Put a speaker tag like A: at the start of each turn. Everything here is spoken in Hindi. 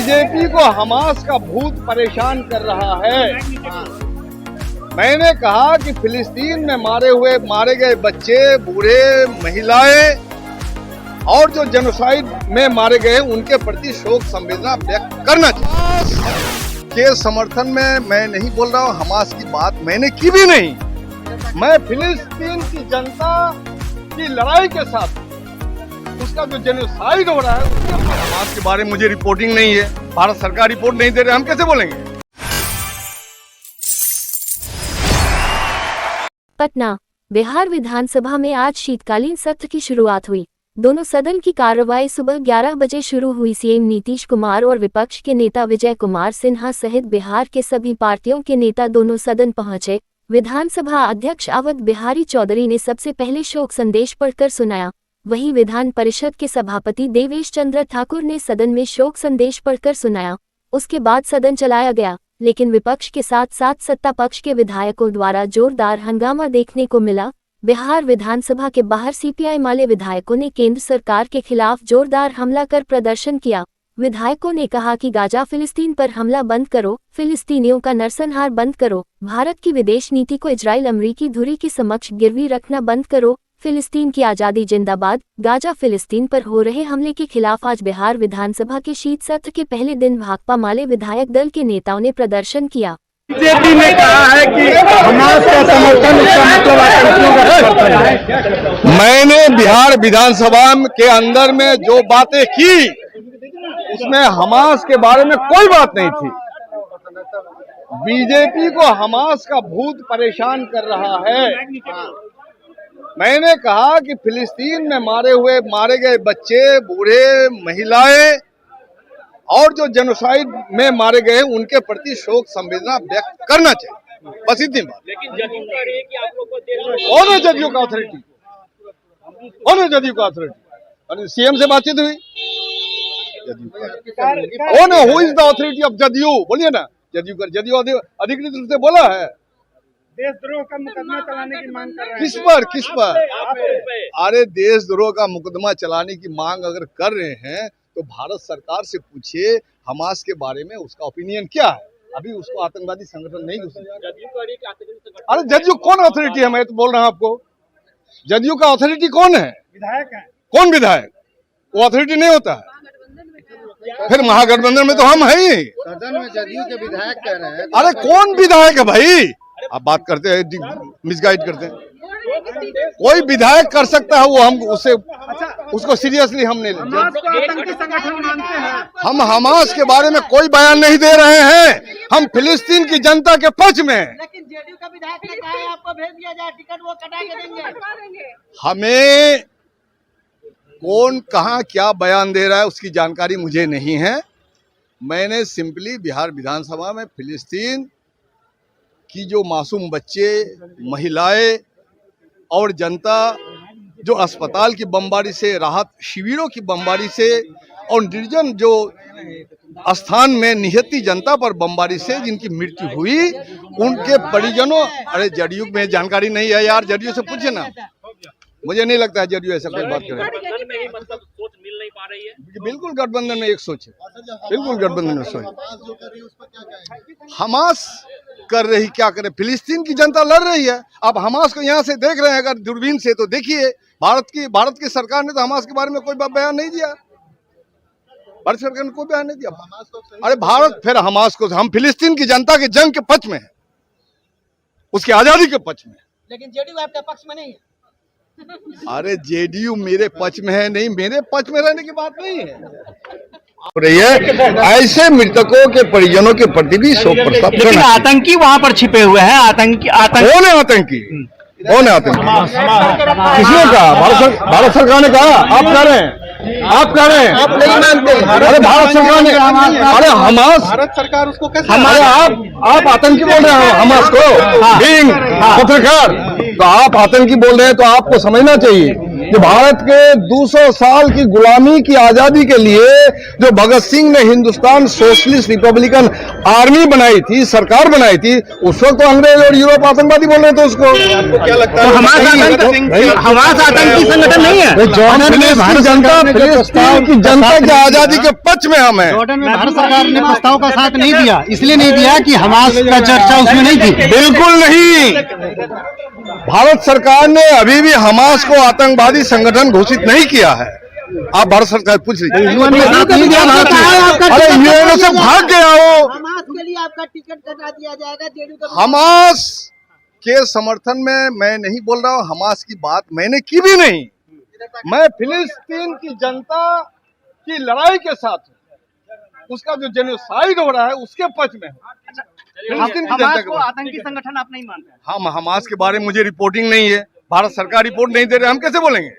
A: बीजेपी को हमास का भूत परेशान कर रहा है। मैंने कहा कि फिलिस्तीन में मारे गए बच्चे, बूढ़े, महिलाएं और जो जेनोसाइड में मारे गए उनके प्रति शोक संवेदना व्यक्त करना चाहिए। के समर्थन में मैं नहीं बोल रहा हूँ, हमास की बात मैंने की भी नहीं। मैं फिलिस्तीन की जनता की लड़ाई के साथ उसका जो जेनोसाइड हो रहा है उसके हमास के बारे में मुझे रिपोर्टिंग नहीं है। भारत सरकार रिपोर्ट नहीं दे रहे, हम कैसे बोलेंगे।
B: पटना बिहार विधानसभा में आज शीतकालीन सत्र की शुरुआत हुई। दोनों सदन की कार्रवाई सुबह 11 बजे शुरू हुई। सीएम नीतीश कुमार और विपक्ष के नेता विजय कुमार सिन्हा सहित बिहार के सभी पार्टियों के नेता दोनों सदन पहुंचे। विधानसभा अध्यक्ष अवध बिहारी चौधरी ने सबसे पहले शोक संदेश पढ़कर सुनाया। वहीं विधान परिषद के सभापति देवेश चंद्र ठाकुर ने सदन में शोक संदेश पढ़कर सुनाया। उसके बाद सदन चलाया गया, लेकिन विपक्ष के साथ साथ सत्ता पक्ष के विधायकों द्वारा जोरदार हंगामा देखने को मिला। बिहार विधानसभा के बाहर सीपीआई माले विधायकों ने केंद्र सरकार के खिलाफ जोरदार हमला कर प्रदर्शन किया। विधायकों ने कहा कि गाजा फिलिस्तीन पर हमला बंद करो, फिलिस्तीनियों का नरसंहार बंद करो, भारत की विदेश नीति को इजराइल अमरीकी धुरी के समक्ष गिरवी रखना बंद करो, फिलिस्तीन की आज़ादी जिंदाबाद। गाजा फिलिस्तीन पर हो रहे हमले के खिलाफ आज बिहार विधानसभा के शीत सत्र के पहले दिन भाकपा माले विधायक दल के नेताओं ने प्रदर्शन किया।
A: बीजेपी ने कहा है कि हमास का समर्थन उसका मतलब आतंकियों का। मैंने बिहार विधानसभा के अंदर में जो बातें की उसमें हमास के बारे में कोई बात नहीं थी। बीजेपी को हमास का भूत परेशान कर रहा है। मैंने कहा कि फिलिस्तीन में मारे गए बच्चे, बूढ़े, महिलाएं और जो जेनोसाइड में मारे गए उनके प्रति शोक संवेदना व्यक्त करना चाहिए, बस इतनी बात। लेकिन जदयू कह रही है कि आप लोग को कौन है जदयू का अथॉरिटी? कौन है जदयू का अथॉरिटी? सीएम से बातचीत हुई, कौन है? Who is the authority of JDU? बोलिए ना। जदयू अधिकृत रूप से बोला है।
C: देशद्रोह का मुकदमा चलाने की मांग कर रहे हैं।
A: किस पर? अरे देशद्रोह का मुकदमा चलाने की मांग अगर कर रहे हैं तो भारत सरकार से पूछिए हमास के बारे में उसका ओपिनियन क्या है। अभी उसको आतंकवादी संगठन नहीं घोषित। अरे जदयू कौन अथॉरिटी है? मैं तो बोल रहा हूँ आपको, जदयू का अथॉरिटी कौन है?
C: विधायक है।
A: कौन विधायक? वो अथॉरिटी नहीं होता है। फिर महागठबंधन में तो हम है ही।
C: सदन में जदयू के विधायक कह रहे हैं।
A: अरे कौन विधायक है भाई? आप बात करते हैं, मिसगाइड करते हैं। कोई विधायक कर सकता है, वो हम उसको सीरियसली हम नहीं लेते।
C: आतंकी संगठन मानते हैं।
A: हम हमास के बारे में कोई बयान नहीं दे रहे हैं। हम फिलिस्तीन की जनता के पक्ष में।
D: लेकिन जेडीयू का विधायक ने कहा है आपको भेज दिया जाए, टिकट वो कटा के देंगे।
A: हमें कौन कहाँ क्या बयान दे रहा है उसकी जानकारी मुझे नहीं है। मैंने सिंपली बिहार विधानसभा में फिलिस्तीन की जो मासूम बच्चे, महिलाएं और जनता जो अस्पताल की बमबारी से, राहत शिविरों की बमबारी से और निर्जन जो स्थान में निहत्ती जनता पर बमबारी से जिनकी मृत्यु हुई उनके परिजनों। अरे जदयू में जानकारी नहीं है यार, जदयू से पूछे ना। मुझे नहीं लगता है जदयू ऐसा कोई बात करे।
E: सोच मिल नहीं पा रही है।
A: बिल्कुल गठबंधन में एक सोच है, बिल्कुल गठबंधन में सोच। हमास कर रही क्या करे? फिलिस्तीन की जनता लड़ रही है। अब हमास को यहाँ से देख रहे हैं अगर दूरबीन से, तो देखिए भारत की सरकार ने तो हमास के बारे में कोई बयान नहीं दिया। भारत सरकार ने कोई बयान नहीं दिया। अरे भारत फिर हमास को, हम फिलिस्तीन की जनता के जंग के पक्ष में है, उसकी आजादी के पक्ष में।
D: लेकिन जेडीयू आपके पक्ष में नहीं है।
A: अरे जेडीयू मेरे पक्ष में है नहीं, मेरे पक्ष में रहने की बात नहीं है। हो रही है ऐसे मृतकों के परिजनों के प्रति भी शोक प्रस्ताव।
E: लेकिन आतंकी वहाँ पर छिपे हुए हैं। आतंकी
A: कौन है आतंकी? कौन है आतंकी? किसने कहा? भारत सरकार ने कहा। आप कह रहे हैं, आप कह रहे हैं, आप नहीं मानते। अरे भारत सरकार ने, अरे हमास,
C: भारत सरकार उसको कैसे?
A: अरे आप आतंकी बोल रहे हो हमास को, बीइंग पत्रकार, तो आप आतंकी बोल रहे हैं तो आपको समझना चाहिए जो भारत के 200 साल की गुलामी की आजादी के लिए जो भगत सिंह ने हिंदुस्तान सोशलिस्ट रिपब्लिकन आर्मी बनाई थी, सरकार बनाई थी, उस वक्त तो अंग्रेज और यूरोप आतंकवादी बोल रहे थे उसको। आपको क्या लगता है?
E: हमास आतंकी संगठन नहीं है।
A: फिलिस्तीन की जनता की आजादी के पक्ष में हम हैं।
C: जॉर्डन में भारत सरकार ने प्रस्ताव का साथ नहीं दिया, इसलिए नहीं दिया कि हमास का चर्चा उसमें नहीं थी।
A: बिल्कुल नहीं, भारत सरकार ने अभी भी हमास को आतंकवादी संगठन घोषित नहीं किया है। आप भारत सरकार पूछ लीजिए, अरे यूएनओ से भाग गया हो।
D: हमास के लिए आपका टिकट कटा दिया जाएगा जेडीयू का।
A: हमास के समर्थन में मैं नहीं बोल रहा हूँ, हमास की बात मैंने की भी नहीं। मैं फिलिस्तीन की जनता की लड़ाई के साथ हूँ, उसका जो जेनोसाइड हो रहा है उसके पक्ष में हूँ। फिलिस्तीन की जनता को
E: आतंकी संगठन आप नहीं मानते?
A: हम हमास के बारे में मुझे रिपोर्टिंग नहीं है, भारत सरकार रिपोर्ट नहीं दे रहे, हम कैसे बोलेंगे?